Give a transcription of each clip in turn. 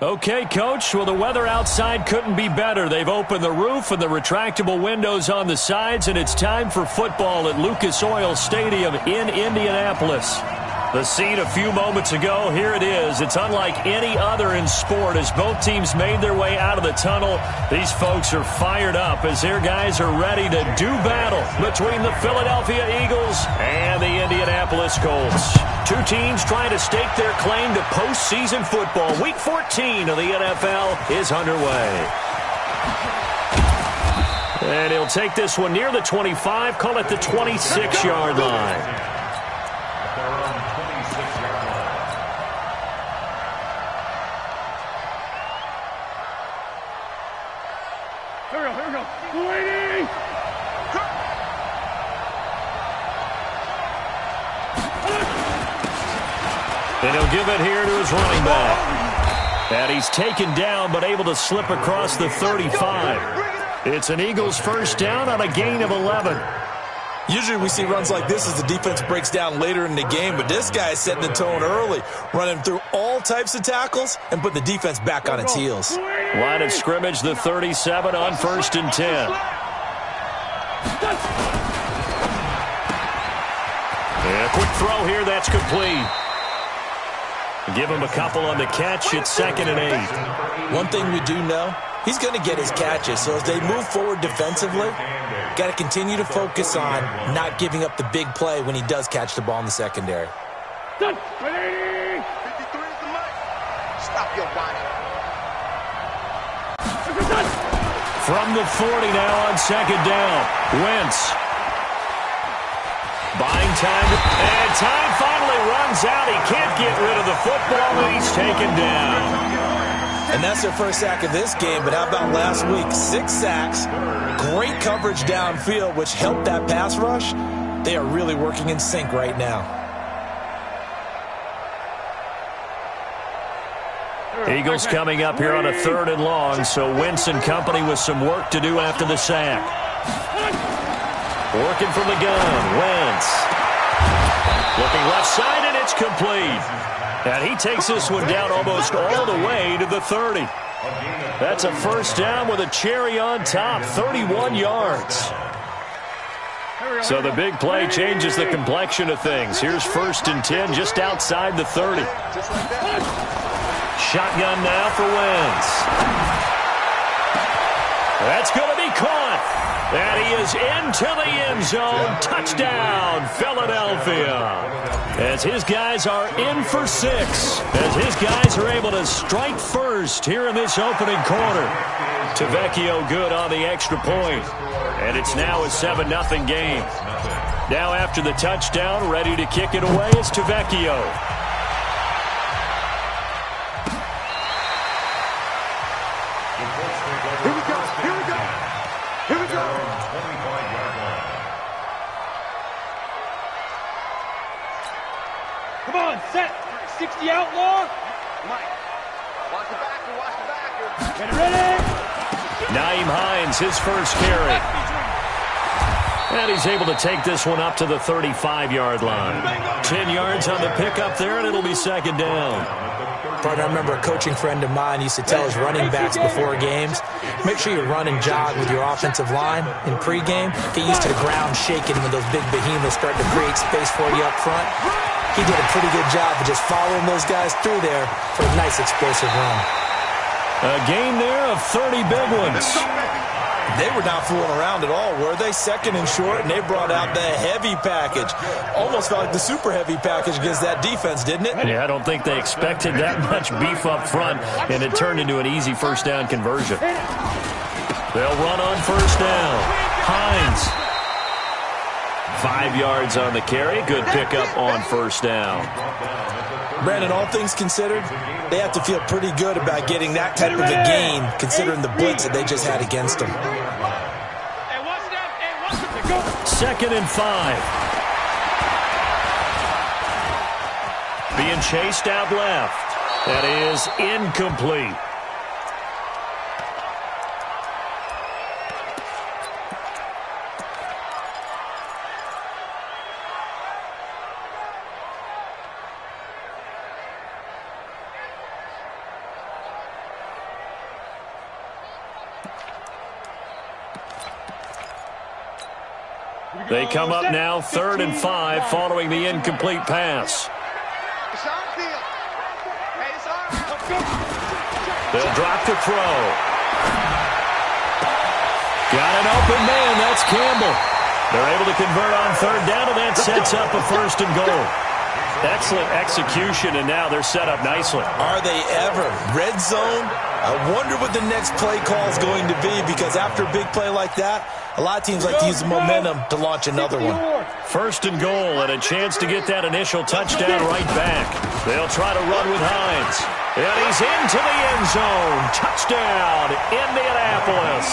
Okay, Coach. Well, the weather outside couldn't be better. They've opened the roof and the retractable windows on the sides, and it's time for football at Lucas Oil Stadium in Indianapolis. The scene a few moments ago, here it is. It's unlike any other in sport as both teams made their way out of the tunnel. These folks are fired up as their guys are ready to do battle between the Philadelphia Eagles and the Indianapolis Colts. Two teams trying to stake their claim to postseason football. Week 14 of the NFL is underway. And he'll take this one near the 25, call it the 26-yard line. And he'll give it here to his running back. And he's taken down but able to slip across the 35. It's an Eagles first down on a gain of 11. Usually we see runs like this as the defense breaks down later in the game, but this guy is setting the tone early, running through all types of tackles and put the defense back on its heels. Line of scrimmage, the 37 on 1st and 10. And a quick throw here, that's complete. Give him a couple on the catch. It's 2nd and 8. One thing we do know, he's going to get his catches. So as they move forward defensively, got to continue to focus on not giving up the big play when he does catch the ball in the secondary. Stop your body. From the 40 now on 2nd down. Wentz. Buying time, and time finally runs out. He can't get rid of the football, and he's taken down. And that's their first sack of this game, but how about last week? 6 sacks, great coverage downfield, which helped that pass rush. They are really working in sync right now. Eagles coming up here on a 3rd and long, so Wentz and company with some work to do after the sack. Working from the gun, Wentz. Looking left side, and it's complete. And he takes this one down almost all the way to the 30. That's a first down with a cherry on top, 31 yards. So the big play changes the complexion of things. Here's 1st and 10 just outside the 30. Shotgun now for Wentz. That's going to be caught. And he is into the end zone. Touchdown, Philadelphia. As his guys are in for 6. As his guys are able to strike first here in this opening quarter. Tavecchio good on the extra point. And it's now a 7-0 game. Now after the touchdown, ready to kick it away is Tavecchio. Come on, set. 60 outlaw. Mike, watch the backer. Get ready. Nyheim Hines, his first carry. And he's able to take this one up to the 35-yard line. 10 yards on the pickup there, and it'll be 2nd down. Partner, I remember a coaching friend of mine used to tell his running backs before games, make sure you run and jog with your offensive line in pregame. Get used to the ground shaking when those big behemoths start to create space for you up front. He did a pretty good job of just following those guys through there for a nice explosive run. A gain there of 30 big ones. They were not fooling around at all, were they? 2nd and short, and they brought out the heavy package. Almost felt like the super heavy package against that defense, didn't it? Yeah, I don't think they expected that much beef up front, and it turned into an easy first down conversion. They'll run on first down. Hines. 5 yards on the carry. Good pickup on first down. Brandon, all things considered, they have to feel pretty good about getting that type of a gain, considering the blitz that they just had against them. 2nd and 5. Being chased out left. That is incomplete. They come up now 3rd and 5 following the incomplete pass. They'll drop the throw. Got an open man. That's Campbell. They're able to convert on 3rd down, and that sets up a 1st and goal. Excellent execution, and now they're set up nicely. Are they ever? Red zone? I wonder what the next play call is going to be, because after a big play like that, a lot of teams like to use the momentum to launch another one. 1st and goal, and a chance to get that initial touchdown right back. They'll try to run with Hines. And he's into the end zone. Touchdown, Indianapolis.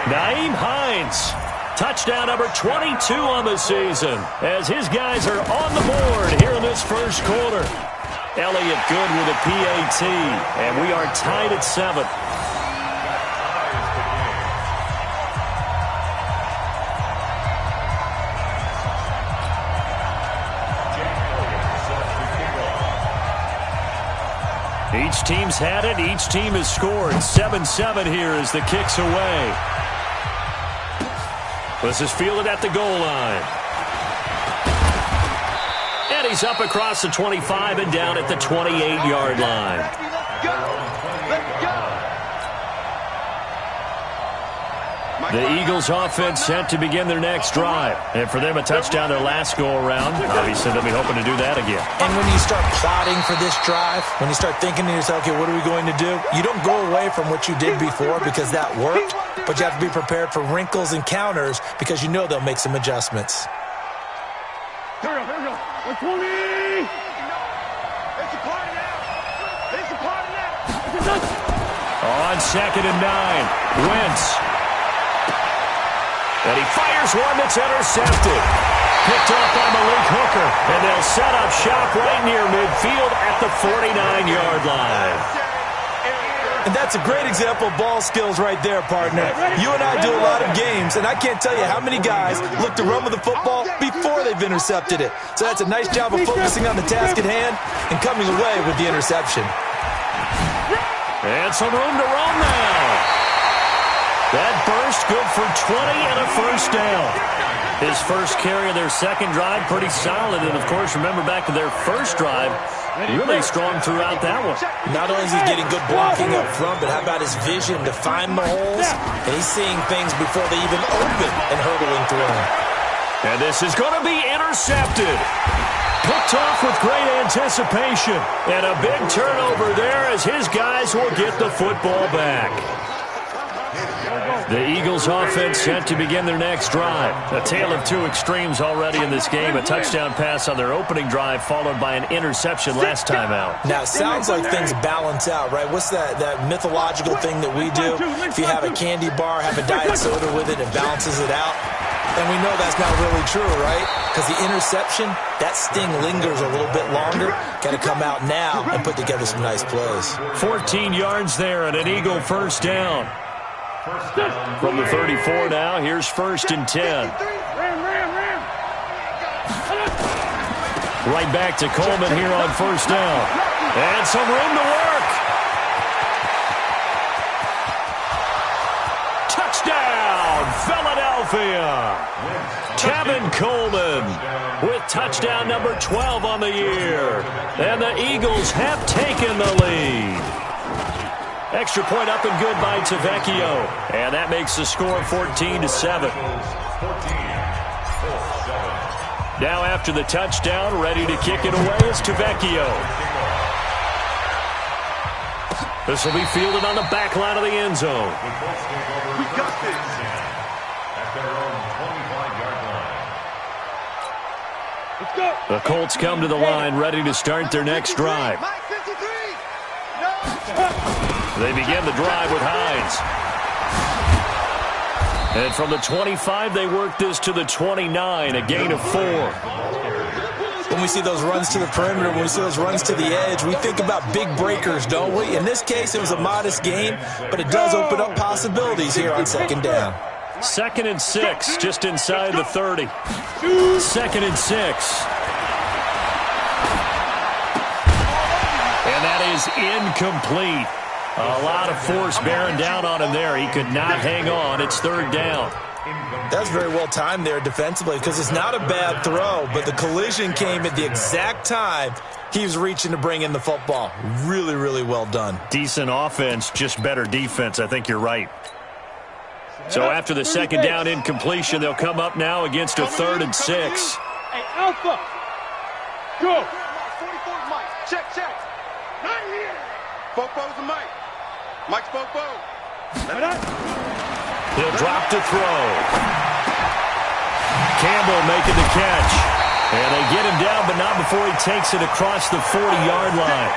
Nyheim Hines. Touchdown number 22 on the season as his guys are on the board here in this 1st quarter. Elliott good with a PAT, and we are tied at 7. Each team's had it. Each team has scored. 7-7 here as the kick's away. This is fielded at the goal line. And he's up across the 25 and down at the 28-yard line. The Eagles offense set to begin their next drive. And for them, a touchdown their last go-around. Obviously, they'll be hoping to do that again. And when you start plotting for this drive, when you start thinking to yourself, okay, what are we going to do? You don't go away from what you did before because that worked, but you have to be prepared for wrinkles and counters because you know they'll make some adjustments. Here we go. 120. It's a party now. It's a party now. On 2nd and 9, Wentz. And he fires one that's intercepted. Picked off by Malik Hooker. And they'll set up shop right near midfield at the 49-yard line. And that's a great example of ball skills right there, partner. You and I do a lot of games, and I can't tell you how many guys look to run with the football before they've intercepted it. So that's a nice job of focusing on the task at hand and coming away with the interception. And some room to run now. That burst good for 20 and a 1st down. His first carry of their 2nd drive, pretty solid. And, of course, remember back to their 1st drive, really strong throughout that one. Not only is he getting good blocking up front, but how about his vision to find the holes? And he's seeing things before they even open and hurdling through them. And this is going to be intercepted. Picked off with great anticipation. And a big turnover there as his guys will get the football back. The Eagles offense set to begin their next drive. A tale of two extremes already in this game. A touchdown pass on their opening drive followed by an interception last time out. Now, it sounds like things balance out, right? What's that mythological thing that we do? If you have a candy bar, have a diet soda with it, it balances it out. And we know that's not really true, right? Because the interception, that sting lingers a little bit longer. Got to come out now and put together some nice plays. 14 yards there and an Eagle 1st down. From the 34 now, here's 1st and 10. Right back to Coleman here on 1st down. And some room to work. Touchdown, Philadelphia. Tevin Coleman with touchdown number 12 on the year. And the Eagles have taken the lead. Extra point up and good by Tavecchio. And that makes the score 14-7. Now after the touchdown, ready to kick it away is Tavecchio. This will be fielded on the back line of the end zone. We got this. Let's go. The Colts come to the line ready to start their next drive. Mike 53. No. They begin the drive with Hines. And from the 25, they work this to the 29, a gain of 4. When we see those runs to the perimeter, when we see those runs to the edge, we think about big breakers, don't we? In this case, it was a modest gain, but it does open up possibilities here on 2nd down. 2nd and 6, just inside the 30. 2nd and 6. And that is incomplete. A lot of force bearing down on him there. He could not hang on. It's 3rd down. That's very well timed there defensively because it's not a bad throw, but the collision came at the exact time he was reaching to bring in the football. Really, really well done. Decent offense, just better defense. I think you're right. So after the second down incompletion, they'll come up now against a 3rd and 6. Hey, Alpha. Go. 44's Mike. Check. Not here. Fofo's the Mike. Mike's Fofo. He'll drop to throw. Campbell making the catch. And they get him down, but not before he takes it across the 40-yard line.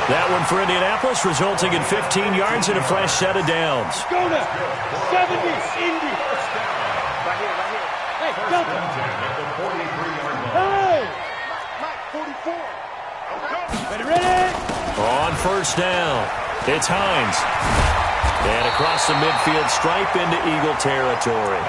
That one for Indianapolis, resulting in 15 yards and a fresh set of downs. Go now. 70, Indy. Right here. Hey, Delta. Hey. Mike, 44. Ready. On first down, it's Hines. And across the midfield stripe into Eagle territory.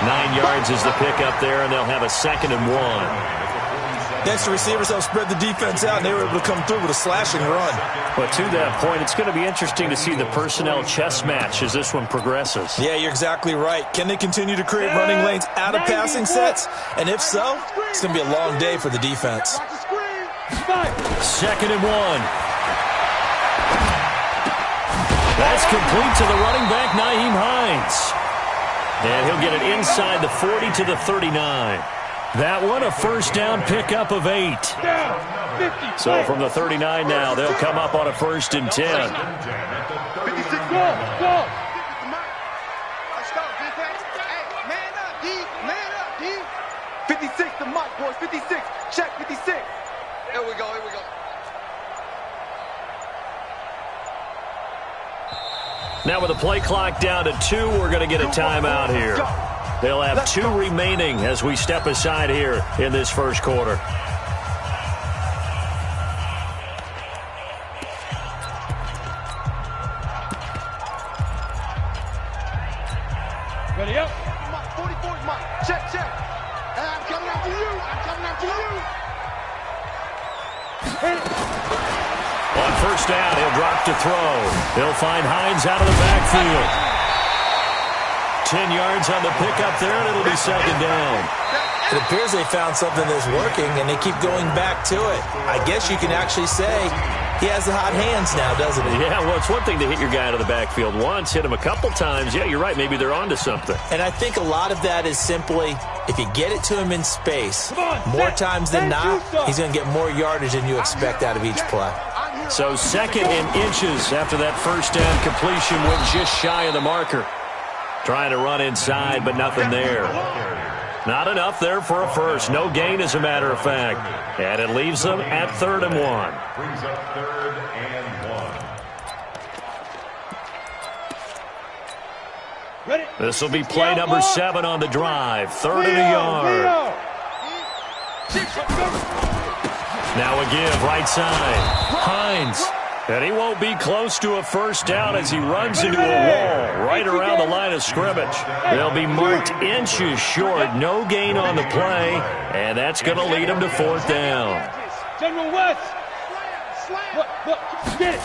9 yards is the pickup there, and they'll have a 2nd and 1. Next, the receivers helped spread the defense out, and they were able to come through with a slashing run. But to that point, it's going to be interesting to see the personnel chess match as this one progresses. Yeah, you're exactly right. Can they continue to create running lanes out of passing sets? And if so, it's going to be a long day for the defense. 2nd and 1. That's complete to the running back, Nyheim Hines. And he'll get it inside the 40 to the 39. That one, a first down pickup of 8. So from the 39 now, they'll come up on a 1st and 10. 56. Go. Let's go, defense. Hey, man up, D. Man up, D. 56 to Mike, boys. 56. Check 56. Here we go. Now with the play clock down to 2, we're going to get a timeout here. They'll have 2 remaining as we step aside here in this first quarter. Ready up. Mike, 44's Mike. Check. Hey, I'm coming after you. On first down, he'll drop to throw. He'll find Hines out of the backfield. 10 yards on the pickup there, and it'll be 2nd down. It appears they found something that's working, and they keep going back to it. I guess you can actually say he has the hot hands now, doesn't he? Yeah, well, it's one thing to hit your guy out of the backfield once, hit him a couple times. Yeah, you're right. Maybe they're onto something. And I think a lot of that is simply if you get it to him in space, more times than not, he's going to get more yardage than you expect out of each play. So 2nd and inches after that first down completion went just shy of the marker. Trying to run inside, but nothing there. Not enough there for a first. No gain, as a matter of fact. And it leaves them at 3rd and 1. Brings up 3rd and 1. Ready. This will be play number 7 on the drive. 3rd and a yard. Now a give, right side. Hines. And he won't be close to a first down as he runs into a wall right around the line of scrimmage. They'll be marked inches short. No gain on the play. And that's going to lead him to 4th down. General West. Get it.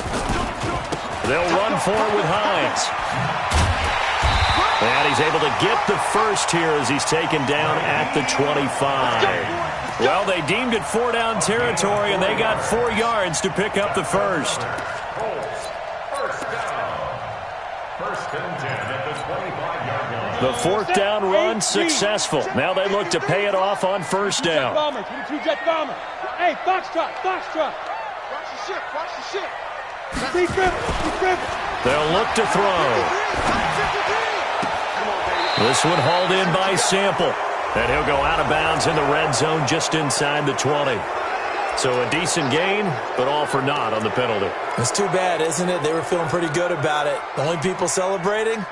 They'll run forward with Hines. And he's able to get the first here as he's taken down at the 25. Well, they deemed it 4-down territory, and they got 4 yards to pick up the first. Colts, first down. 1st and 10 at the 25-yard line. The 4th down run successful. Now they look to pay it off on first down. Bomber, 22 jet bomber. Hey, Foxtrot. Watch the ship. Be crippled. They'll look to throw. This one hauled in by Sample. And he'll go out of bounds in the red zone just inside the 20. So a decent gain, but all for naught on the penalty. It's too bad, isn't it? They were feeling pretty good about it. The only people celebrating,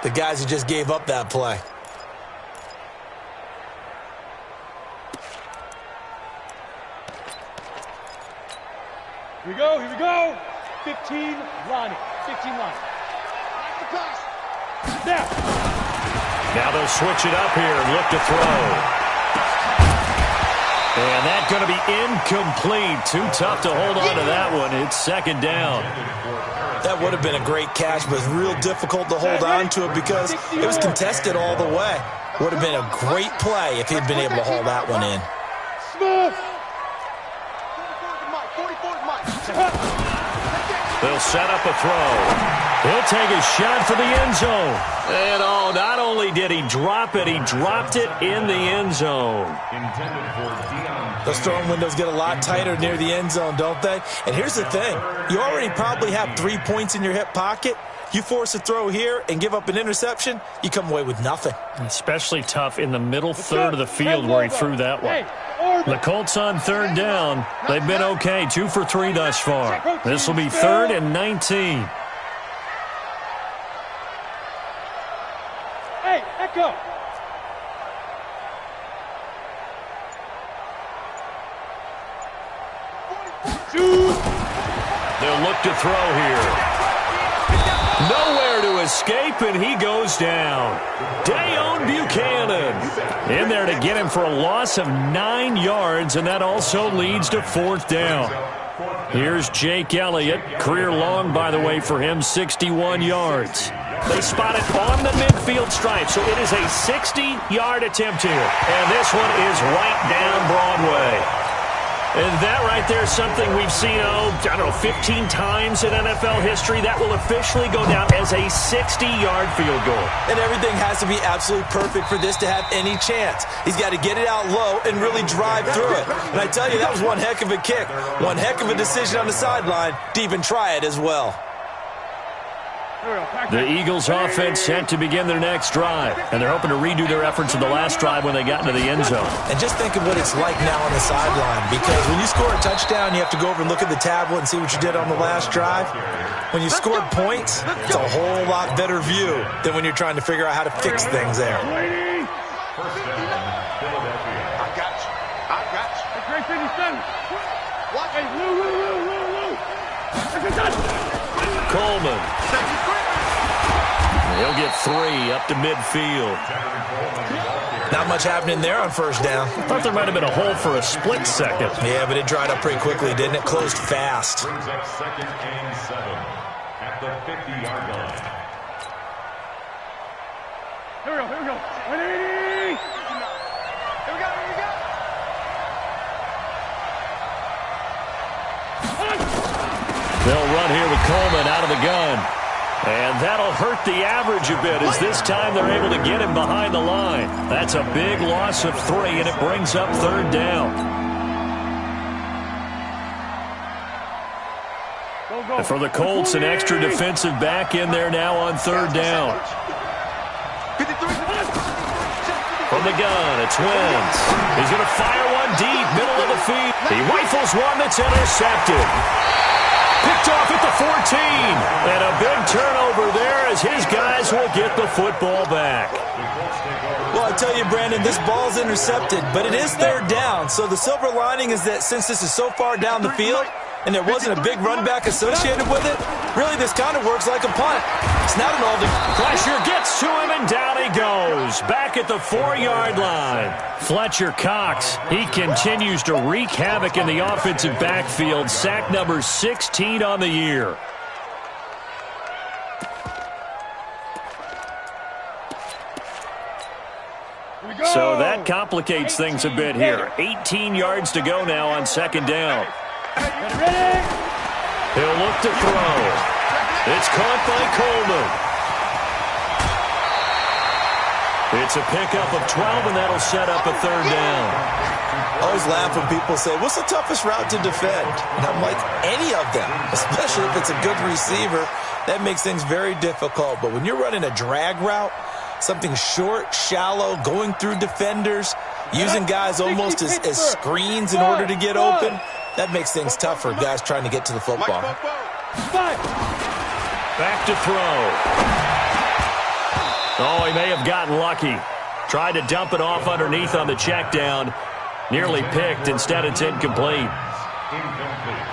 the guys who just gave up that play. Here we go. 15 line. Now they'll switch it up here and look to throw. And that's going to be incomplete. Too tough to hold on to that one. It's second down. That would have been a great catch, but it's real difficult to hold on to it because it was contested all the way. Would have been a great play if he'd been able to haul that one in. They'll set up a throw. He'll take a shot for the end zone. And oh, not only did he drop it, he dropped it in the end zone. Those throwing windows get a lot tighter near the end zone, don't they? And here's the thing. You already probably have 3 points in your hip pocket. You force a throw here and give up an interception, you come away with nothing. Especially tough in the middle third of the field where he threw that one. The Colts on third down. They've been okay, 2 for 3 thus far. This will be 3rd and 19. Hey, echo. They'll look to throw here. Nowhere to escape, and he goes down. Dayon Buchanan in there to get him for a loss of 9 yards, and that also leads to 4th down. Here's Jake Elliott. Career long, by the way, for him, 61 yards. They spot it on the midfield stripe, so it is a 60-yard attempt here. And this one is right down Broadway. And that right there is something we've seen, 15 times in NFL history. That will officially go down as a 60-yard field goal. And everything has to be absolutely perfect for this to have any chance. He's got to get it out low and really drive through it. And I tell you, that was one heck of a kick. One heck of a decision on the sideline to even try it as well. The Eagles offense set to begin their next drive, and they're hoping to redo their efforts in the last drive when they got into the end zone. And just think of what it's like now on the sideline, because when you score a touchdown, you have to go over and look at the tablet and see what you did on the last drive. When you scored points, it's a whole lot better view than when you're trying to figure out how to fix things there. I got you. I got you. Great 57. Watch. Hey, Coleman. He'll get 3 up to midfield. Not much happening there on first down. I thought there might have been a hole for a split second. Yeah, but it dried up pretty quickly, didn't it? Closed fast. Brings up 2nd and 7 at the 50-yard line. Here we go. Here we go. They'll run here with Coleman out of the gun. And that'll hurt the average a bit as this time they're able to get him behind the line. That's a big loss of 3, and it brings up 3rd down. And for the Colts, an extra defensive back in there now on 3rd down. From the gun, it's Wentz. He's going to fire one deep, middle of the field. He rifles one that's intercepted. Picked off at the 14. And a big turnover there as his guys will get the football back. Well, I tell you, Brandon, this ball's intercepted, but it is 3rd down. So the silver lining is that since this is so far down the field and there wasn't a big run back associated with it, really this kind of works like a punt. It's not an all-day. Pressure gets to him, and down he goes. Back at the 4-yard line. Fletcher Cox, he continues to wreak havoc in the offensive backfield. Sack number 16 on the year. So that complicates things a bit here. 18 yards to go now on 2nd down. He'll look to throw. It's caught by Coleman. It's a pickup of 12, and that'll set up a 3rd down. I always laugh when people say, what's the toughest route to defend? And I'm like, any of them, especially if it's a good receiver. That makes things very difficult. But when you're running a drag route, something short, shallow, going through defenders, using guys almost as screens in order to get open, that makes things tough for guys trying to get to the football. Back to throw. Oh, he may have gotten lucky. Tried to dump it off underneath on the check down. Nearly picked. Instead, it's incomplete.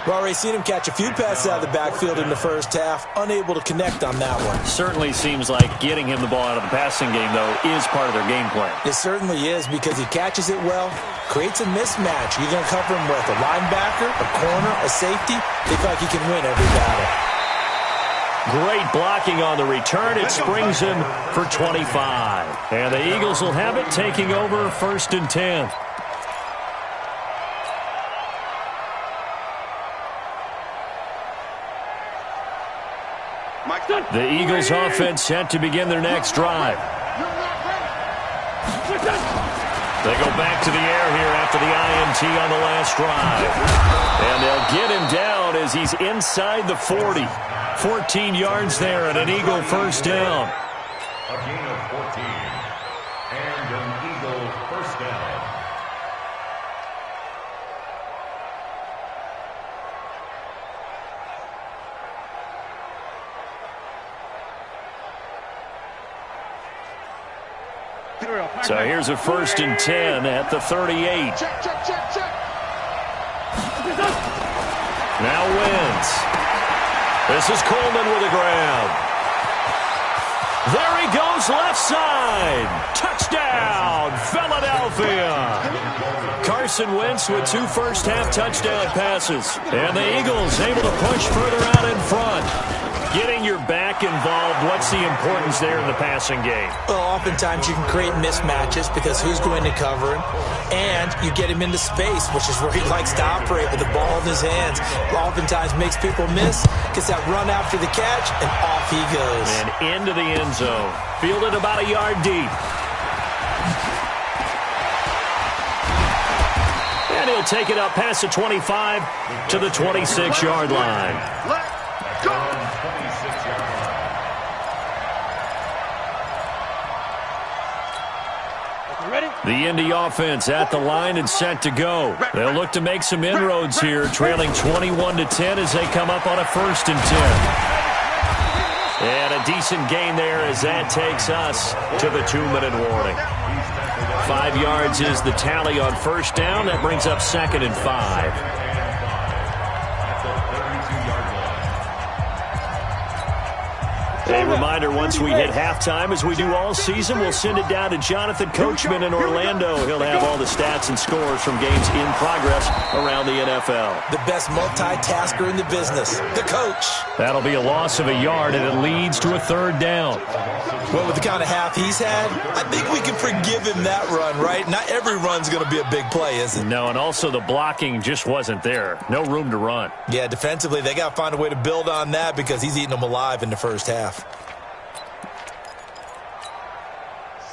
We've already seen him catch a few passes out of the backfield in the first half, unable to connect on that one. Certainly seems like getting him the ball out of the passing game, though, is part of their game plan. It certainly is because he catches it well, creates a mismatch. You're going to cover him with a linebacker, a corner, a safety. They feel like he can win every battle. Great blocking on the return. It springs him for 25. And the Eagles will have it, taking over 1st and 10. The Eagles offense set to begin their next drive. They go back to the air here after the INT on the last drive. And they'll get him down as he's inside the 40. 14 yards there and an Eagle first down. A gain of 14 and an Eagle first down. So here's a 1st and 10 at the 38. Check. Now wins. This is Coleman with a grab. There he goes, left side. Touchdown, Philadelphia. Carson Wentz with 2 first-half touchdown passes. And the Eagles able to push further out in front. Getting your back involved, what's the importance there in the passing game? Well, oftentimes you can create mismatches because who's going to cover him? And you get him into space, which is where he likes to operate with the ball in his hands. Oftentimes makes people miss, gets that run after the catch, and off he goes. And into the end zone. Fielded about a yard deep. And he'll take it up past the 25 to the 26-yard line. Let's go. The Indy offense at the line and set to go. They'll look to make some inroads here, trailing 21-10 as they come up on a 1st and 10. And a decent gain there as that takes us to the 2-minute warning. 5 yards is the tally on 1st down. That brings up 2nd and 5. A reminder, once we hit halftime, as we do all season, we'll send it down to Jonathan Coachman in Orlando. He'll have all the stats and scores from games in progress around the NFL. The best multitasker in the business, the coach. That'll be a loss of a yard, and it leads to a 3rd down. Well, with the kind of half he's had, I think we can forgive him that run, right? Not every run's going to be a big play, is it? No, and also the blocking just wasn't there. No room to run. Yeah, defensively, they got to find a way to build on that because he's eating them alive in the first half.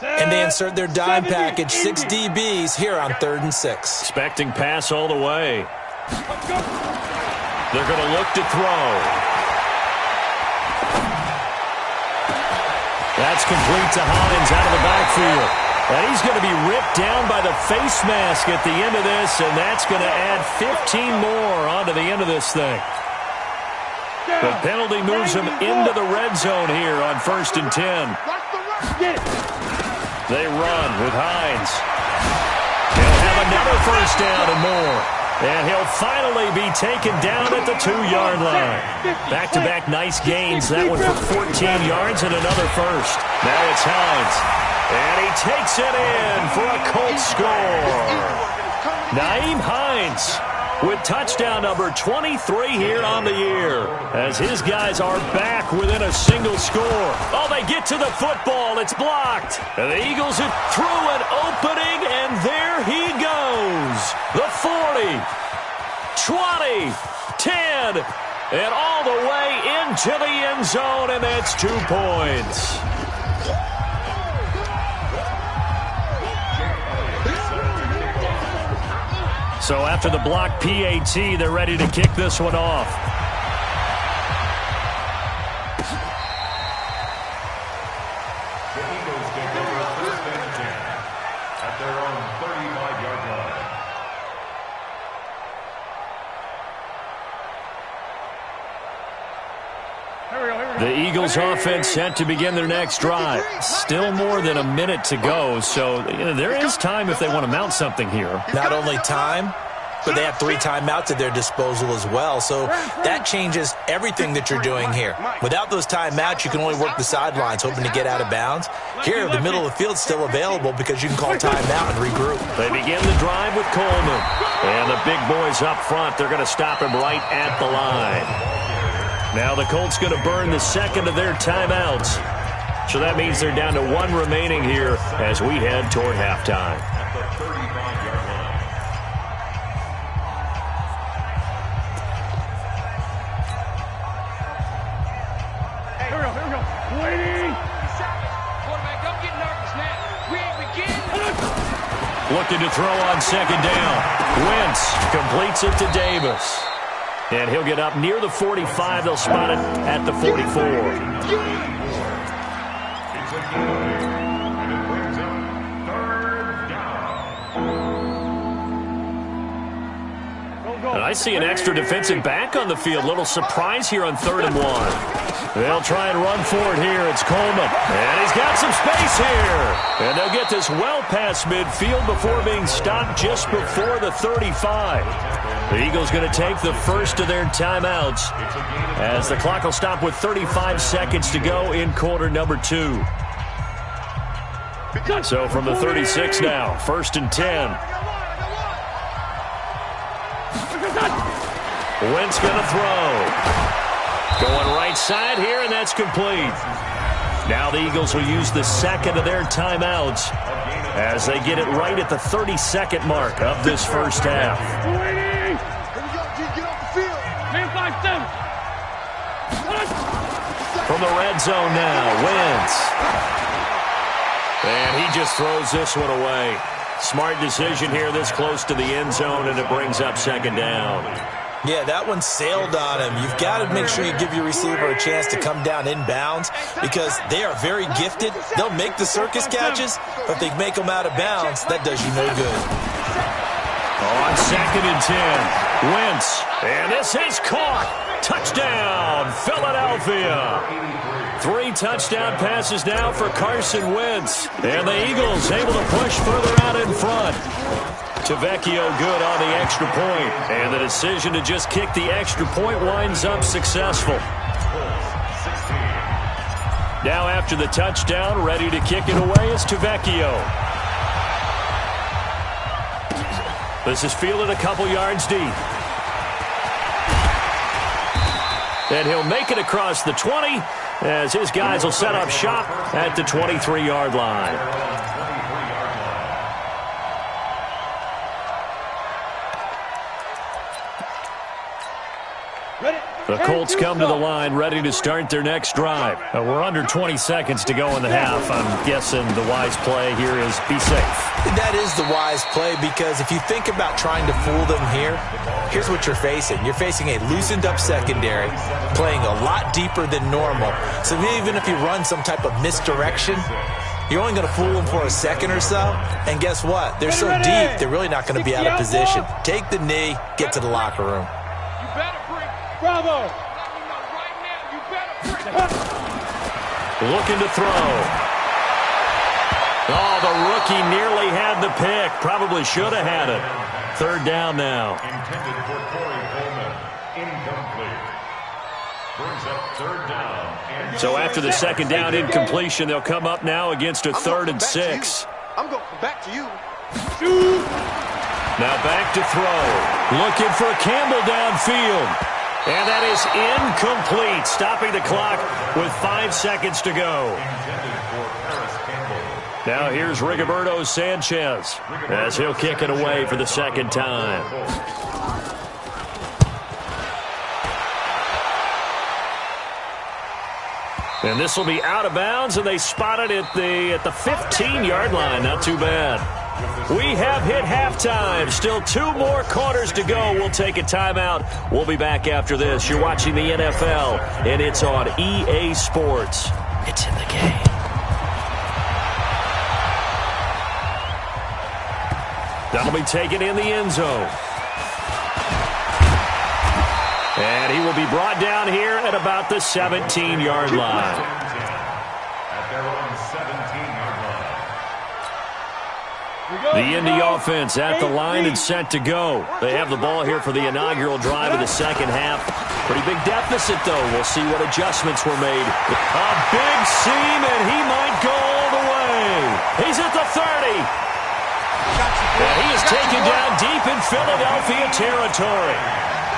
And they insert their dime package, 6 DBs here on 3rd and 6. Expecting pass all the way. They're going to look to throw. That's complete to Hines out of the backfield. And he's going to be ripped down by the face mask at the end of this, and that's going to add 15 more onto the end of this thing. The penalty moves him into the red zone here on 1st and 10. They run with Hines. He'll have another 1st down and more. And he'll finally be taken down at the 2-yard line. Back-to-back nice gains. That one for 14 yards and another 1st. Now it's Hines. And he takes it in for a Colts score. Nyheim Hines with touchdown number 23 here on the year, as his guys are back within a single score. Oh, they get to the football. It's blocked. And the Eagles are through an opening, and there he goes. The 40, 20, 10, and all the way into the end zone, and that's 2 points. So after the block PAT, they're ready to kick this one off. The Eagles take over 1st and 10 at their own 35-yard line. The Eagles offense set to begin their next drive. Still more than a minute to go, so there is time if they want to mount something here. Not only time, but they have 3 timeouts at their disposal as well. So that changes everything that you're doing here. Without those timeouts, you can only work the sidelines, hoping to get out of bounds. Here, the middle of the field's still available because you can call timeout and regroup. They begin the drive with Coleman. And the big boys up front, they're going to stop him right at the line. Now the Colts going to burn the second of their timeouts. So that means they're down to 1 remaining here as we head toward halftime. At the 35-yard line. Hey, here we go. Waiting. Quarterback, don't get nervous now. We ain't beginning. Looking to throw on second down. Wentz completes it to Davis. And he'll get up near the 45. They'll spot it at the 44. And it brings up 3rd down. And I see an extra defensive back on the field. Little surprise here on 3rd and 1. They'll try and run for it here. It's Coleman. And he's got some space here. And they'll get this well past midfield before being stopped just before the 35. The Eagles going to take the first of their timeouts as the clock will stop with 35 seconds to go in quarter number 2. So from the 36 now, 1st and 10. Wentz going to throw. Going right side here, and that's complete. Now the Eagles will use the second of their timeouts as they get it right at the 32nd mark of this first half. From the red zone now, Wentz. And he just throws this one away. Smart decision here this close to the end zone, and it brings up second down. Yeah, that one sailed on him. You've got to make sure you give your receiver a chance to come down inbounds because they are very gifted. They'll make the circus catches, but if they make them out of bounds, that does you no good. On 2nd and 10, Wentz. And this is caught. Touchdown, Philadelphia. 3 touchdown passes now for Carson Wentz. And the Eagles able to push further out in front. Tavecchio good on the extra point. And the decision to just kick the extra point winds up successful. Now after the touchdown, ready to kick it away is Tavecchio. This is fielded a couple yards deep. And he'll make it across the 20 as his guys will set up shop at the 23-yard line. The Colts come to the line ready to start their next drive. We're under 20 seconds to go in the half. I'm guessing the wise play here is be safe. That is the wise play because if you think about trying to fool them here, here's what you're facing. You're facing a loosened up secondary, playing a lot deeper than normal. So even if you run some type of misdirection, you're only going to fool them for a second or so. And guess what? They're so deep, they're really not going to be out of position. Take the knee, get to the locker room. You better bring. Bravo. Let me know right now. You better bring. Looking to throw. Oh, the rookie nearly had the pick. Probably should have had it. 3rd down now. Intended for Corey Coleman. Incomplete. Brings up 3rd down. And So after the 2nd down incompletion, they'll come up now against a 3rd and 6. I'm going to come back to you. Now back to throw. Looking for Campbell downfield. And that is incomplete. Stopping the clock with 5 seconds to go. Now here's Rigoberto Sanchez as he'll kick it away for the 2nd time. And this will be out of bounds, and they spot it at the 15-yard line. Not too bad. We have hit halftime. Still 2 more quarters to go. We'll take a timeout. We'll be back after this. You're watching the NFL, and it's on EA Sports. It's in the game. That'll be taken in the end zone. And he will be brought down here at about the 17-yard line. At their own 17-yard line. The Indy offense at the line and set to go. They have the ball here for the inaugural drive of the second half. Pretty big deficit, though. We'll see what adjustments were made. A big seam, and he might go all the way. He's at the 30. And he is taken down deep in Philadelphia territory.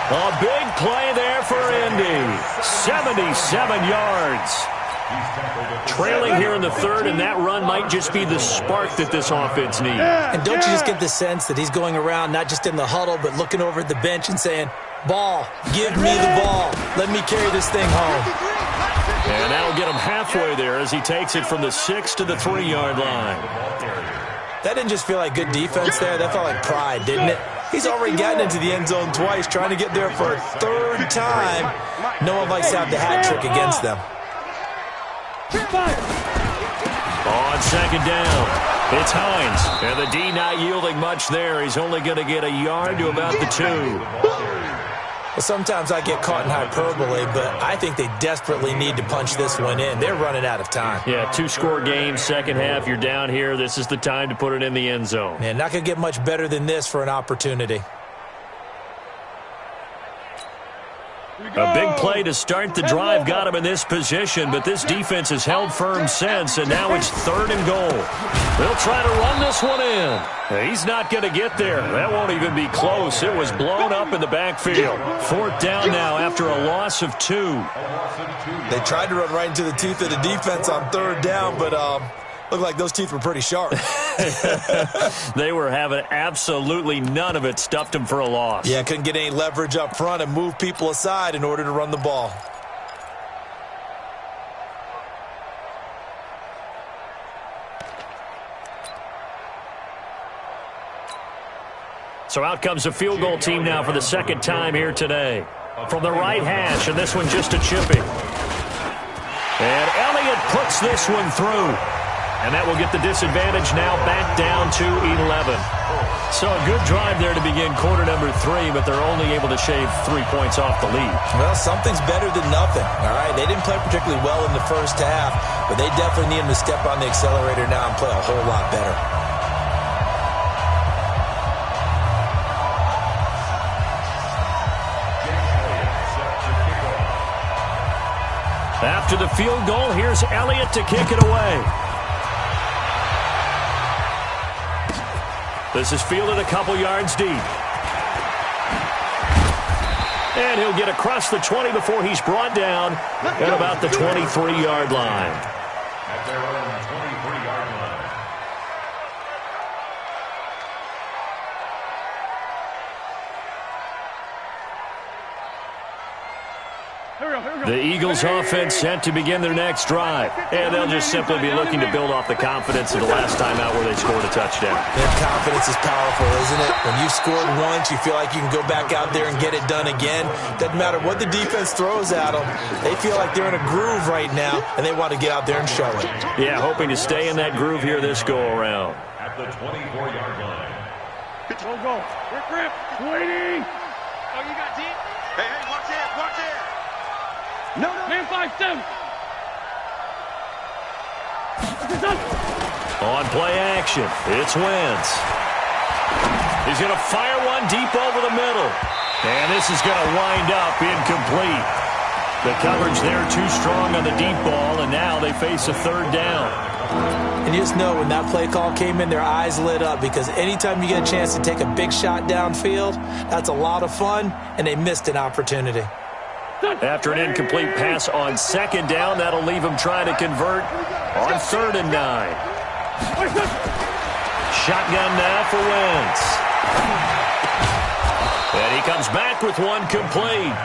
A big play there for Indy. 77 yards. Trailing here in the third, and that run might just be the spark that this offense needs. And don't you just get the sense that he's going around, not just in the huddle, but looking over at the bench and saying, ball, give me the ball. Let me carry this thing home. And that'll get him halfway there as he takes it from the 6 to the 3-yard line. That didn't just feel like good defense there. That felt like pride, didn't it? He's already gotten into the end zone twice, trying to get there for a third time. No one likes to have the hat trick against them. On second down, it's Hines. And the D not yielding much there. He's only going to get a yard to about the 2. Well, sometimes I get caught in hyperbole, but I think they desperately need to punch this one in. They're running out of time. Yeah, 2-score game, second half, you're down here. This is the time to put it in the end zone. Yeah, not going to get much better than this for an opportunity. A big play to start the drive got him in this position, but this defense has held firm since, and now it's 3rd and goal. They'll try to run this one in. He's not going to get there. That won't even be close. It was blown up in the backfield. 4th down now after a loss of 2. They tried to run right into the teeth of the defense on 3rd down, but looked like those teeth were pretty sharp. They were having absolutely none of it. Stuffed him for a loss. Yeah, couldn't get any leverage up front and move people aside in order to run the ball. So out comes a field goal team now for the second time here today. From the right hash, and this one just a chipping. And Elliott puts this one through. And that will get the disadvantage now back down to 11. So a good drive there to begin quarter number 3, but they're only able to shave 3 points off the lead. Well, something's better than nothing, all right? They didn't play particularly well in the first half, but they definitely need them to step on the accelerator now and play a whole lot better. After the field goal, here's Elliott to kick it away. This is fielded a couple yards deep. And he'll get across the 20 before he's brought down at about the 23-yard line. At their own 23-yard line. The Eagles offense set to begin their next drive. And they'll just simply be looking to build off the confidence of the last time out where they scored a touchdown. Their confidence is powerful, isn't it? When you've scored once, you feel like you can go back out there and get it done again. Doesn't matter what the defense throws at them. They feel like they're in a groove right now, and they want to get out there and show it. Yeah, hoping to stay in that groove here this go-around. At the 24-yard line. Go. Grip. Waiting. Oh, you got deep? Hey, watch it, watch it. No. Man 5-7. On play action, it's Wentz. He's going to fire one deep over the middle. And this is going to wind up incomplete. The coverage there too strong on the deep ball, and now they face a 3rd down. And you just know when that play call came in, their eyes lit up, because anytime you get a chance to take a big shot downfield, that's a lot of fun, and they missed an opportunity. After an incomplete pass on 2nd down, that'll leave him trying to convert on 3rd and 9. Shotgun now for Wentz. And he comes back with one complete.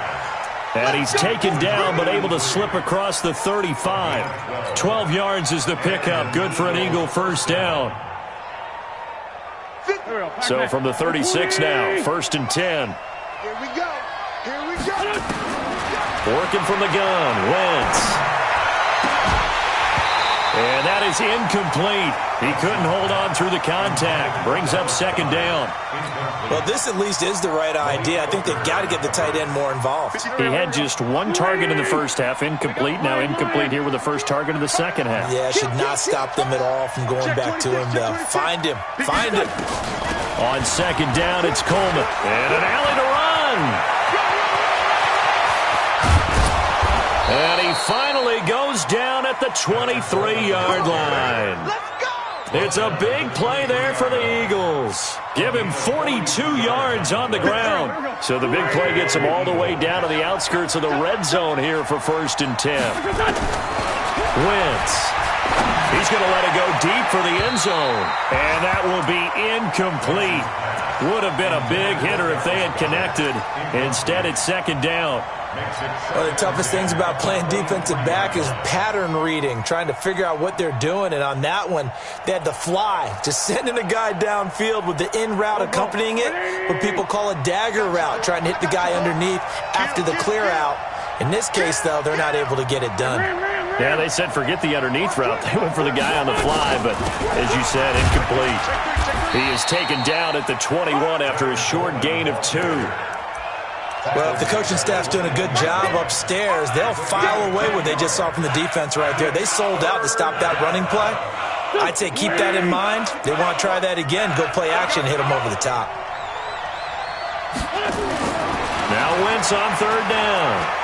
And he's taken down, but able to slip across the 35. 12 yards is the pickup. Good for an Eagle 1st down. So from the 36 now, 1st and 10. Here we go. Here we go. Working from the gun, Wentz. And that is incomplete. He couldn't hold on through the contact. Brings up second down. Well, this at least is the right idea. I think they've got to get the tight end more involved. He had just one target in the first half, incomplete. Now incomplete here with the first target of the second half. Yeah, should not stop them at all from going back to him, though. Find him. Find him. On second down, it's Coleman. And an alley to run. And he finally goes down at the 23-yard line. It's a big play there for the Eagles. Give him 42 yards on the ground. So the big play gets him all the way down to the outskirts of the red zone here for 1st and 10. Wentz. He's going to let it go deep for the end zone. And that will be incomplete. Would have been a big hitter if they had connected. Instead, it's second down. One of the toughest things about playing defensive back is pattern reading, trying to figure out what they're doing. And on that one, they had the fly, just sending a guy downfield with the in route accompanying it, what people call a dagger route, trying to hit the guy underneath after the clear out. In this case, though, they're not able to get it done. Yeah, they said forget the underneath route. They went for the guy on the fly, but as you said, incomplete. He is taken down at the 21 after a short gain of 2. Well, if the coaching staff's doing a good job upstairs, they'll file away what they just saw from the defense right there. They sold out to stop that running play. I'd say keep that in mind. They want to try that again, go play action, hit them over the top. Now Wentz on third down.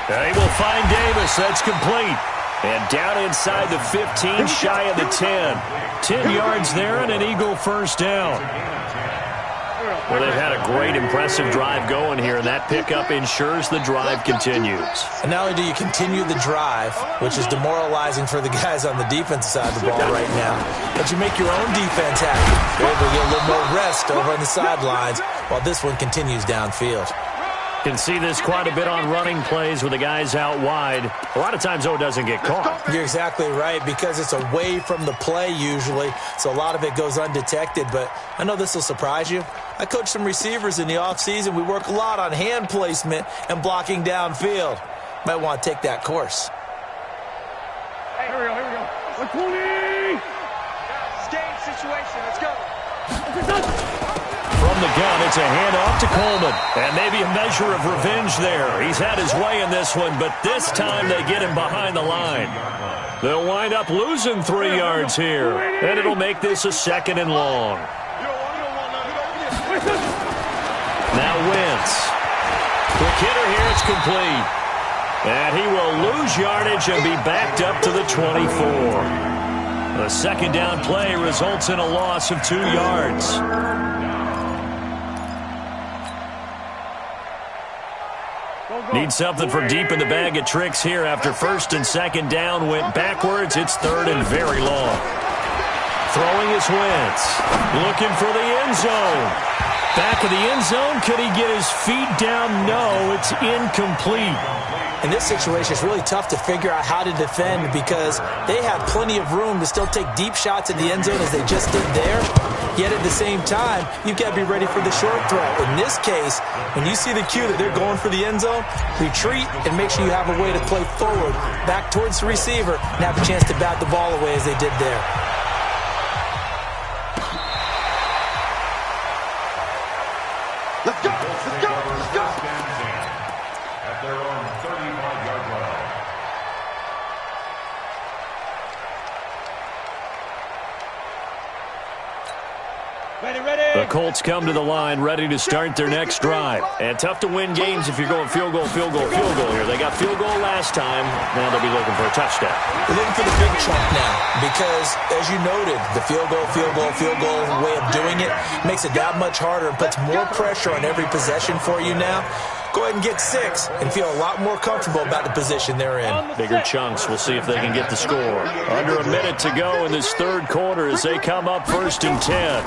They will find Davis. That's complete. And down inside the 15, shy of the 10. 10 yards there and an Eagle first down. Well, they've had a great, impressive drive going here, and that pickup ensures the drive continues. And not only do you continue the drive, which is demoralizing for the guys on the defensive side of the ball right now, but you make your own defense happy. They're able to get a little more rest over on the sidelines while this one continues downfield. Can see this quite a bit on running plays with the guys out wide. A lot of times, though, it doesn't get caught. You're exactly right, because it's away from the play usually, so a lot of it goes undetected. But I know this will surprise you. I coach some receivers in the offseason. We work a lot on hand placement and blocking downfield. Might want to take that course. Hey, here we go. 120! It's game situation. Let's go. From the gun, it's a handoff to Coleman. And maybe a measure of revenge there. He's had his way in this one, but this time they get him behind the line. They'll wind up losing 3 yards here. And it'll make this a 2nd and long. Now Wentz. Quick hitter here, it's complete. And he will lose yardage and be backed up to the 24. The second down play results in a loss of 2 yards. Need something from deep in the bag of tricks here after 1st and 2nd down went backwards. It's 3rd and very long. Throwing is Wentz. Looking for the end zone. Back of the end zone. Could he get his feet down? No, it's incomplete. In this situation, it's really tough to figure out how to defend because they have plenty of room to still take deep shots at the end zone as they just did there. Yet at the same time, you've got to be ready for the short throw. In this case, when you see the cue that they're going for the end zone, retreat and make sure you have a way to play forward, back towards the receiver, and have a chance to bat the ball away as they did there. Let's go! Let's go! Let's go! At their own 35-yard line. The Colts come to the line ready to start their next drive. And tough to win games if you're going field goal, field goal, field goal here. They got field goal last time. Now they'll be looking for a touchdown. They're looking for the big chunk now because, as you noted, the field goal way of doing it makes it that much harder and puts more pressure on every possession for you now. Go ahead and get 6 and feel a lot more comfortable about the position they're in. Bigger chunks. We'll see if they can get the score. Under a minute to go in this third quarter as they come up 1st and 10.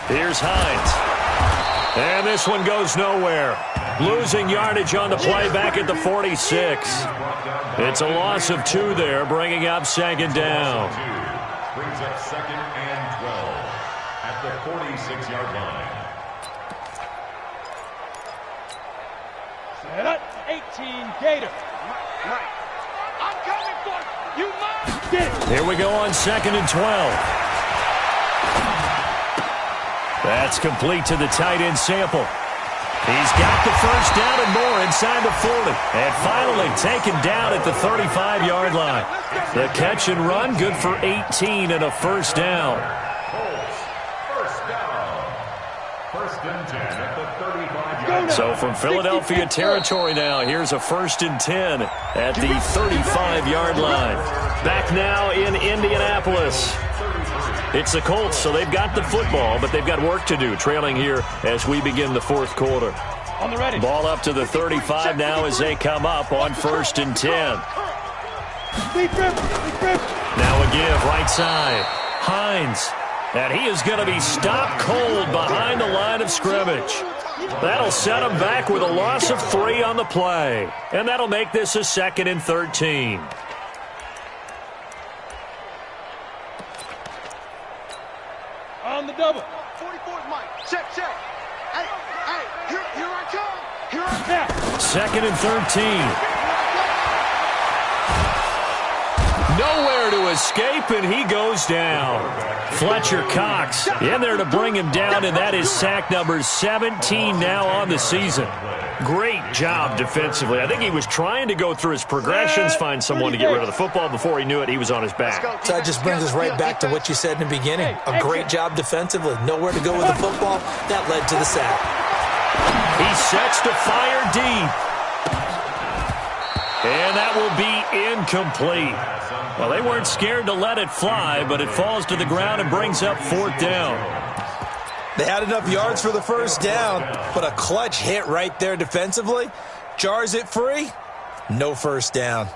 Here's Hines. And this one goes nowhere. Losing yardage on the play back at the 46. It's a loss of 2 there, bringing up 2nd down. Brings up 2nd and 12 at the 46-yard line. Set up, 18 Gator. Right. I'm coming for you. You mind? Here we go on 2nd and 12. That's complete to the tight end Sample. He's got the first down and more inside the 40. And finally taken down at the 35-yard line. The catch and run good for 18 and a first down. First down. First and 10 at the 35-yard. So from Philadelphia territory now, here's a 1st and 10 at the 35-yard line. Back now in Indianapolis. It's the Colts, so they've got the football, but they've got work to do, trailing here as we begin the 4th quarter. On the ready. Ball up to the 35 now as they come up on 1st and 10. Now a give, right side. Hines. And he is going to be stopped cold behind the line of scrimmage. That'll set him back with a loss of 3 on the play. And that'll make this a 2nd and 13. On the double. 44's Mike. Check. Hey, here I come. Here I come. 2nd and 13. Nowhere to escape, and he goes down. Fletcher Cox in there to bring him down, and that is sack number 17 now on the season. Great job defensively. I think he was trying to go through his progressions, find someone to get rid of the football. Before he knew it, he was on his back. So that just brings us right back to what you said in the beginning. A great job defensively. Nowhere to go with the football. That led to the sack. He sets to fire deep. And that will be incomplete. Well, they weren't scared to let it fly, but it falls to the ground and brings up 4th down. They had enough yards for the first down, but a clutch hit right there defensively. Jars it free. No first down.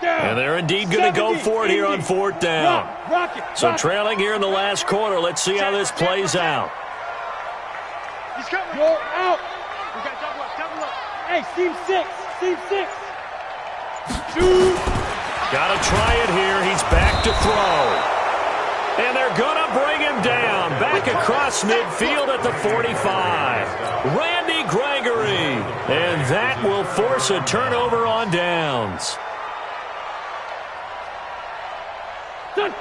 And they're indeed going to go for it here on 4th down. So trailing here in the last quarter. Let's see how this plays out. He's coming. Go out. We got double up. Hey, seam 6. Shoot. Got to try it here. He's back to throw. And they're going to bring him down. Back across midfield at the 45. Randy Gregory. And that will force a turnover on downs. Done.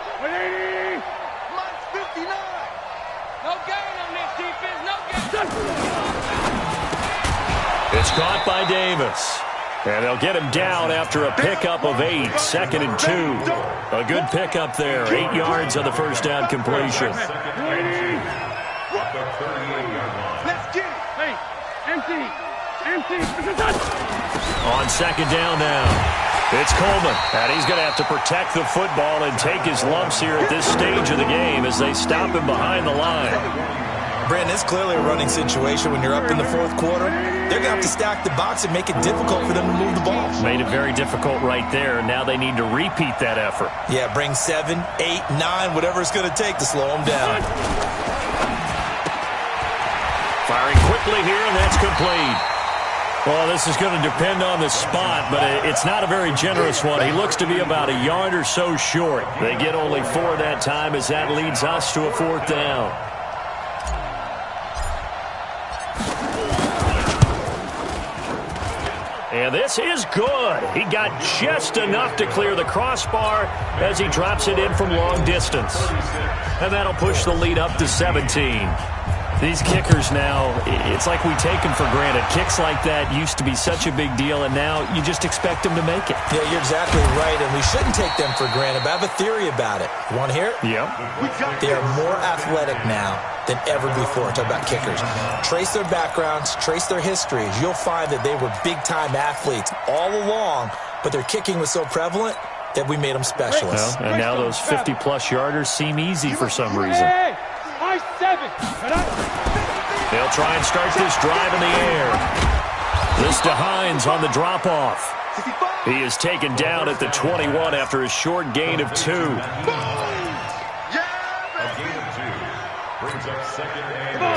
Mike's 59. No gain on this defense. No gain. It's caught by Davis. And they'll get him down after a pickup of 8. 2nd and 2. A good pickup there. 8 yards on the first down completion. Let's get it. Hey, empty. On 2nd down now. It's Coleman, and he's going to have to protect the football and take his lumps here at this stage of the game as they stop him behind the line. Brandon, it's clearly a running situation when you're up in the 4th quarter. They're going to have to stack the box and make it difficult for them to move the ball. Made it very difficult right there. Now they need to repeat that effort. Yeah, bring 7, 8, 9, whatever it's going to take to slow them down. Firing quickly here, and that's complete. Well, this is going to depend on the spot, but it's not a very generous one. He looks to be about a yard or so short. They get only 4 that time as that leads us to a 4th down. And this is good. He got just enough to clear the crossbar as he drops it in from long distance. And that'll push the lead up to 17. These kickers now, it's like we take them for granted. Kicks like that used to be such a big deal, and now you just expect them to make it. Yeah, you're exactly right, and we shouldn't take them for granted, but I have a theory about it. You want to hear it? Yep. They are more athletic now than ever before. Talk about kickers. Trace their backgrounds, trace their histories. You'll find that they were big-time athletes all along, but their kicking was so prevalent that we made them specialists. Well, and now those 50-plus yarders seem easy for some reason. They'll try and start this drive in the air. This to Hines on the drop-off. He is taken down at the 21 after a short gain of 2.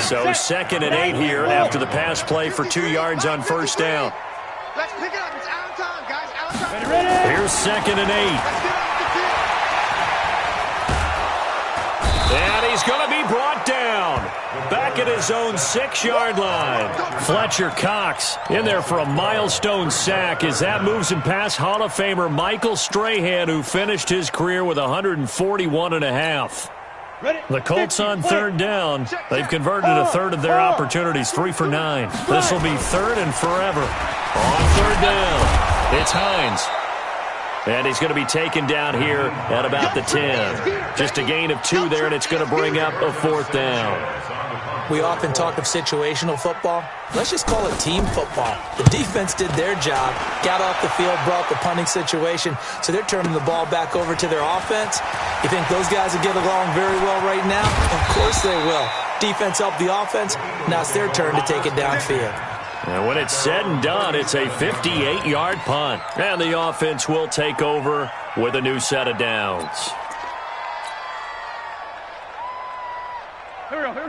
So 2nd and 8 here after the pass play for 2 yards on first down. Let's pick it up. It's out of time, guys. Out of time. Here's 2nd and 8. And he's going to be brought down. Back at his own 6-yard line. Fletcher Cox in there for a milestone sack as that moves him past Hall of Famer Michael Strahan, who finished his career with 141.5. The Colts on third down. They've converted a third of their opportunities, 3 for 9. This will be third and forever. On third down, it's Hines. And he's going to be taken down here at about the 10. Just a gain of 2 there, and it's going to bring up a 4th down. We often talk of situational football. Let's just call it team football. The defense did their job, got off the field, brought the punting situation, so they're turning the ball back over to their offense. You think those guys will get along very well right now? Of course they will. Defense helped the offense. Now it's their turn to take it downfield. And when it's said and done, it's a 58-yard punt. And the offense will take over with a new set of downs.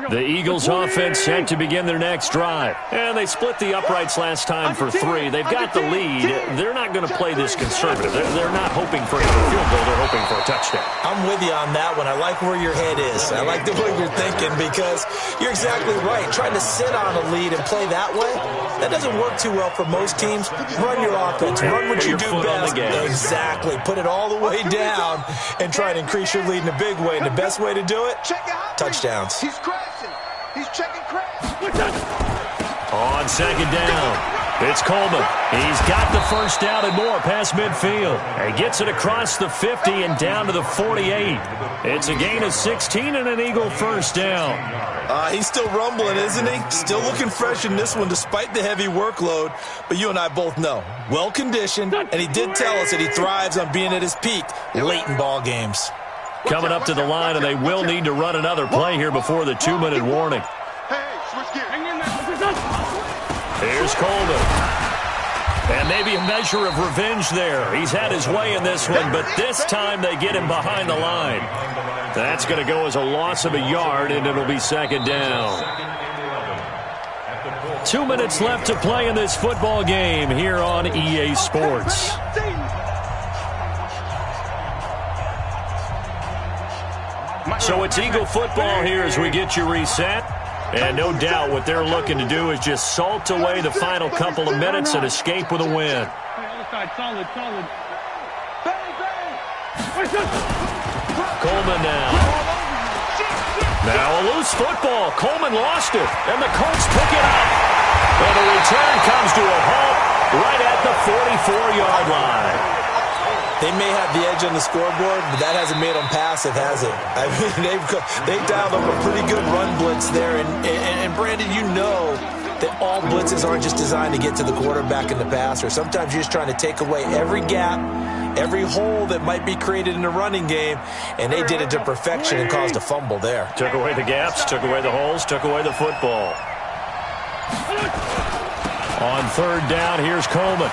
The Eagles offense set to begin their next drive. And they split the uprights last time for 3. They've got the lead. They're not going to play this conservative. They're not hoping for a field goal. They're hoping for a touchdown. I'm with you on that one. I like where your head is. I like the way you're thinking because you're exactly right. Trying to sit on a lead and play that way, that doesn't work too well for most teams. Run your offense. Run what you do best. Exactly. Put it all the way down and try and increase your lead in a big way. And the best way to do it, touchdowns. He's crashing. He's checking crash. On second down, it's Coleman. He's got the first down and more past midfield. He gets it across the 50 and down to the 48. It's a gain of 16 and an Eagle first down. He's still rumbling, isn't he? Still looking fresh in this one despite the heavy workload. But you and I both know, well-conditioned, and he did tell us that he thrives on being at his peak late in ball games. Coming up to the line, and they will need to run another play here before the 2-minute warning. Here's Coleman. And maybe a measure of revenge there. He's had his way in this one, but this time they get him behind the line. That's going to go as a loss of a yard, and it'll be second down. 2 minutes left to play in this football game here on EA Sports. So it's Eagle football here as we get you reset. And no doubt what they're looking to do is just salt away the final couple of minutes and escape with a win. Coleman now. Now a loose football. Coleman lost it, and the Colts pick it up. And the return comes to a halt right at the 44-yard line. They may have the edge on the scoreboard, but that hasn't made them passive, has it? I mean, they've dialed up a pretty good run blitz there. And Brandon, you know that all blitzes aren't just designed to get to the quarterback and the passer. Sometimes you're just trying to take away every gap, every hole that might be created in the running game, and they did it to perfection and caused a fumble there. Took away the gaps, took away the holes, took away the football. On third down, here's Coleman.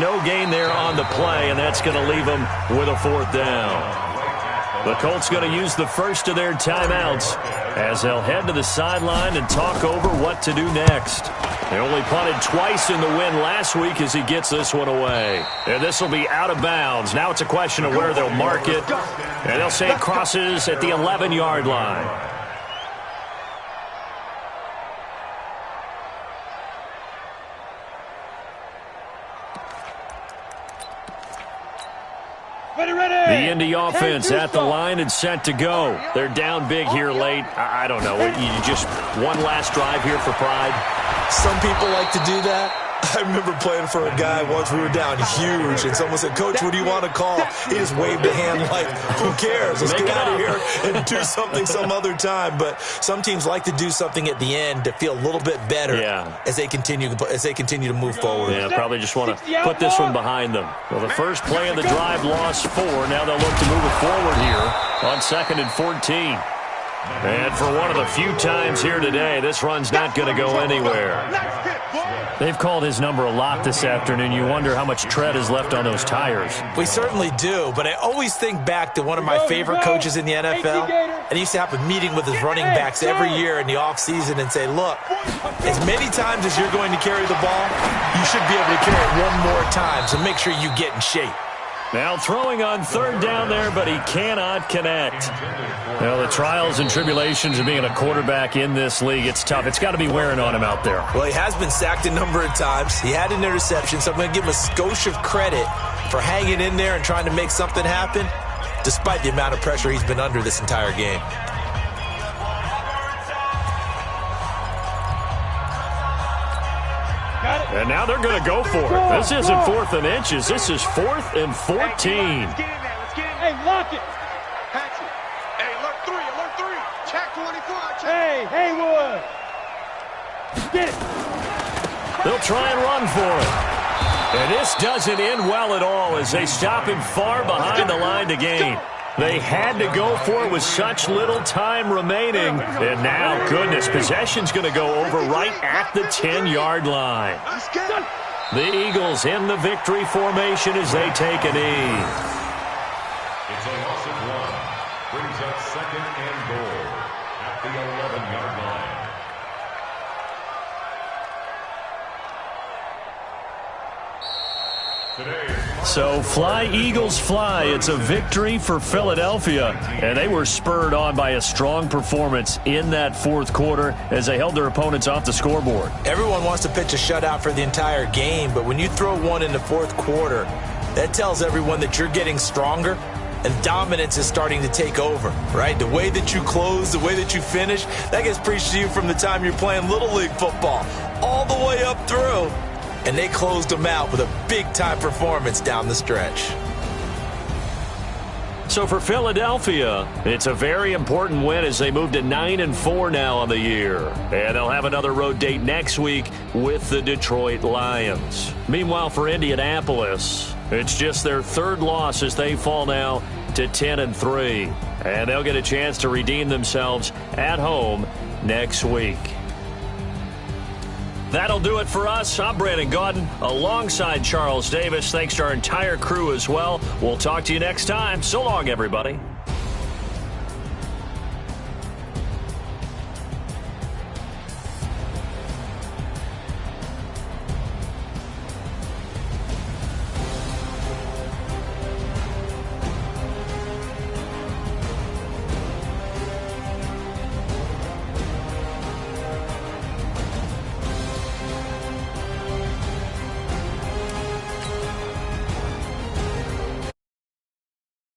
No gain there on the play, and that's going to leave them with a 4th down. The Colts going to use the first of their timeouts as they'll head to the sideline and talk over what to do next. They only punted twice in the win last week as he gets this one away. And this will be out of bounds. Now it's a question of where they'll mark it, and they'll say it crosses at the 11-yard line. The Indy offense at the line and set to go. They're down big here late. I don't know. You just one last drive here for pride. Some people like to do that. I remember playing for a guy once. We were down huge, and someone said, "Coach, what do you want to call?" He just waved a hand like, "Who cares? Let's get out of here and do something some other time." But some teams like to do something at the end to feel a little bit better as they continue to move forward. Yeah, probably just want to put this one behind them. Well, the first play of the drive lost 4. Now they'll look to move it forward here on 2nd and 14. And for one of the few times here today, this run's not going to go anywhere. They've called his number a lot this afternoon. You wonder how much tread is left on those tires. We certainly do, but I always think back to one of my favorite coaches in the NFL. And he used to have a meeting with his running backs every year in the offseason and say, look, as many times as you're going to carry the ball, you should be able to carry it one more time, so make sure you get in shape. Now throwing on third down there, but he cannot connect. Well, the trials and tribulations of being a quarterback in this league, it's tough. It's got to be wearing on him out there. Well, he has been sacked a number of times. He had an interception, so I'm going to give him a skosh of credit for hanging in there and trying to make something happen, despite the amount of pressure he's been under this entire game. And now they're going to go for it. This isn't 4th and inches. This is 4th and 14. Let's get in there. Let's get in there. Hey, lock it. Patch it. Hey, alert 3, alert 3. Check 24. Check. Hey, Haywood. Get it. They'll try and run for it. And this doesn't end well at all as they stop him far behind the line to gain. They had to go for it with such little time remaining. And now, goodness, possession's going to go over right at the 10-yard line. The Eagles in the victory formation as they take a knee. It's a loss of 1. Brings up 2nd and goal at the 11-yard line. So fly, Eagles, fly. It's a victory for Philadelphia. And they were spurred on by a strong performance in that 4th quarter as they held their opponents off the scoreboard. Everyone wants to pitch a shutout for the entire game, but when you throw one in the 4th quarter, that tells everyone that you're getting stronger and dominance is starting to take over, right? The way that you close, the way that you finish, that gets preached to you from the time you're playing Little League football all the way up through. And they closed them out with a big-time performance down the stretch. So for Philadelphia, it's a very important win as they move to 9-4 now on the year. And they'll have another road date next week with the Detroit Lions. Meanwhile, for Indianapolis, it's just their 3rd loss as they fall now to 10-3. And they'll get a chance to redeem themselves at home next week. That'll do it for us. I'm Brandon Gaudin alongside Charles Davis. Thanks to our entire crew as well. We'll talk to you next time. So long, everybody.